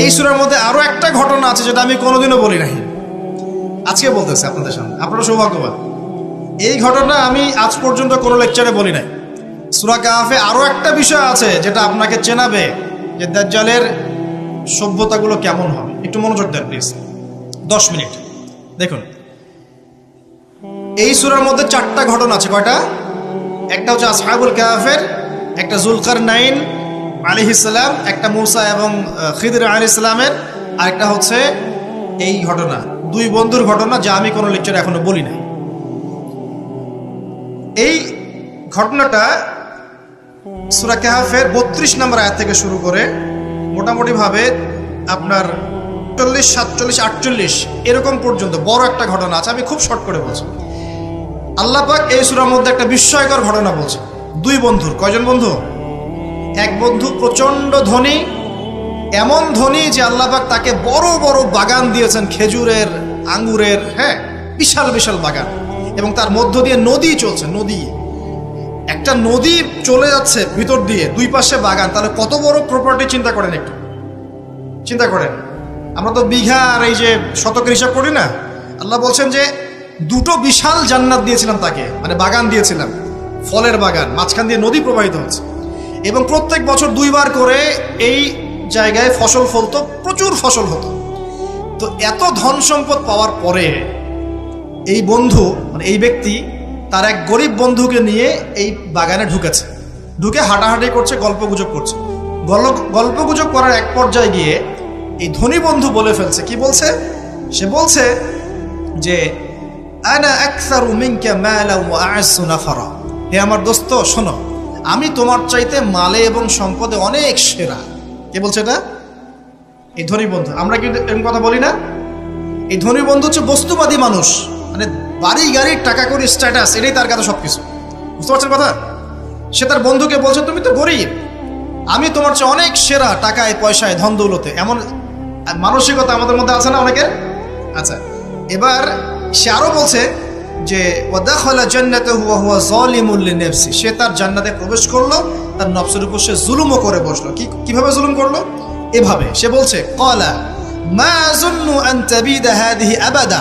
এই সূরার মধ্যে আরো একটা ঘটনা আছে যেটা আমি কোনোদিনও বলি নাই, আজকে বলতেছি আপনাদের সামনে। আপনারা সৌভাগ্যবান, এই ঘটনা আমি আজ পর্যন্ত কোনো লেকচারে বলি নাই। সূরা কাহফে আরো একটা বিষয় আছে যেটা আপনাকে চেনাবে যে দাজ্জালের সভ্যতাগুলো কেমন হবে। একটু মনোযোগ দেন প্লিজ, 10 মিনিট দেখুন। এই সূরার মধ্যে 4টা ঘটনা আছে। কয়টা? একটা হচ্ছে আসহাবুল কাহফের, একটা যুলকারনাইন আলাইহিস সালাম, একটা মূসা এবং খিদর আলাইহিস সালামের, আর একটা হচ্ছে এই ঘটনা, 2 বন্ধুর ঘটনা, যা আমি কোনো লেকচারে এখনো বলি নাই। এই ঘটনাটা সূরা কাহফের 32 নম্বর আয়াত থেকে শুরু করে মোটামুটি ভাবে আপনার 40, 47, 48 এরকম পর্যন্ত বড় একটা ঘটনা আছে। আমি খুব শর্ট করে বলছি। আল্লাহ পাক এই সূরার মধ্যে একটা বিস্ময়কর ঘটনা বলছে। 2 বন্ধুর, কয়জন বন্ধু? এক বন্ধু প্রচন্ড ধনী, এমন ধনী যে আল্লাহ পাক তাকে বড় বড় বাগান দিয়েছেন, খেজুরের, আঙ্গুরের, হ্যাঁ, বিশাল বিশাল বাগান, এবং তার মধ্য দিয়ে নদী চলছে। নদী, একটা নদী চলে যাচ্ছে ভিতর দিয়ে, 2 পাশে বাগান। তাহলে কত বড় প্রপার্টি চিন্তা করেন, একটু চিন্তা করেন। আমরা তো বিঘা আর এই যে শতকের হিসাব করি না। আল্লাহ বলছেন যে 2টো বিশাল জান্নাত দিয়েছিলাম তাকে, মানে বাগান দিয়েছিলাম, ফলের বাগান, মাঝখান দিয়ে নদী প্রবাহিত হচ্ছে, এবং প্রত্যেক বছর 2 বার করে এই জায়গায় ফসল ফলতো, প্রচুর ফসল হতো। তো এত ধন সম্পদ পাওয়ার পরে এই বন্ধু, মানে এই ব্যক্তি, তার এক গরিব বন্ধুকে নিয়ে এই বাগানে ঢুকেছে। ঢুকে হাঁটাহাঁটি করছে, গল্পগুজব করছে। গল্পগুজব করার এক পর্যায়ে গিয়ে এই ধনী বন্ধু বলে ফেলছে। কি বলছে? সে বলছে যে আনা আকসারু মিনকা মালা ওয়া আ'আসু নাফারা। হে আমার দোস্ত, শোনো, আমি তোমার চাইতে মালে এবং সম্পদে অনেক সেরা। কে বলছে এটা? এই ধনী বন্ধু। আমরা কি এরকম কথা বলি না? এই ধনী বন্ধু হচ্ছে বস্তুবাদী মানুষ, মানে বাড়ি গাড়ি, টাকা কড়ি, স্ট্যাটাস, এটাই তার কাছে সবকিছু। বুঝতে পারছেন কথা? সে তার বন্ধুকে বলছে, তুমি তো গরিব, আমি তোমার চেয়ে অনেক সেরা টাকায়, পয়সায়, ধন দৌলতে। এমন মানসিকতা আমাদের মধ্যে আছে না অনেকের? আচ্ছা, এবার সে আরো বলছে যে ওয়াদাখালা জান্নাতাহু ওয়া হুয়া যালিমুল লিনাফসি। সে তার জান্নাতে প্রবেশ করলো, তার নফসের উপর সে জুলুমও করে বসলো। কিভাবে জুলুম করলো? এভাবে সে বলছে, ক্বালা মা আযুন্নু আন তাবিদা হাদিহি আবাদা।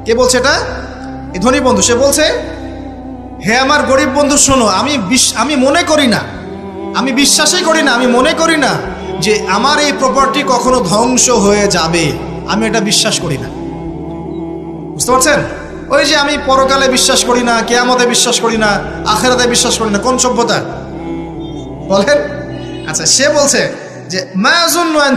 কে বলছে এটা? এই ধনী বন্ধু। সে বলছে, হে আমার গরিব বন্ধু, শোনো, আমি মনে করি না, আমি বিশ্বাসই করি না, আমি মনে করি না যে আমার এই প্রপার্টি কখনো ধ্বংস হয়ে যাবে। আমি এটা বিশ্বাস করি না। বুঝতে পারছেন? ওই যে আমি পরকালে বিশ্বাস করি না, কিয়ামতে বিশ্বাস করি না, আখিরাতে বিশ্বাস করি না। কোন সভ্যতা বলেন? আচ্ছা, সে বলছে যে মা আযুন্নু আন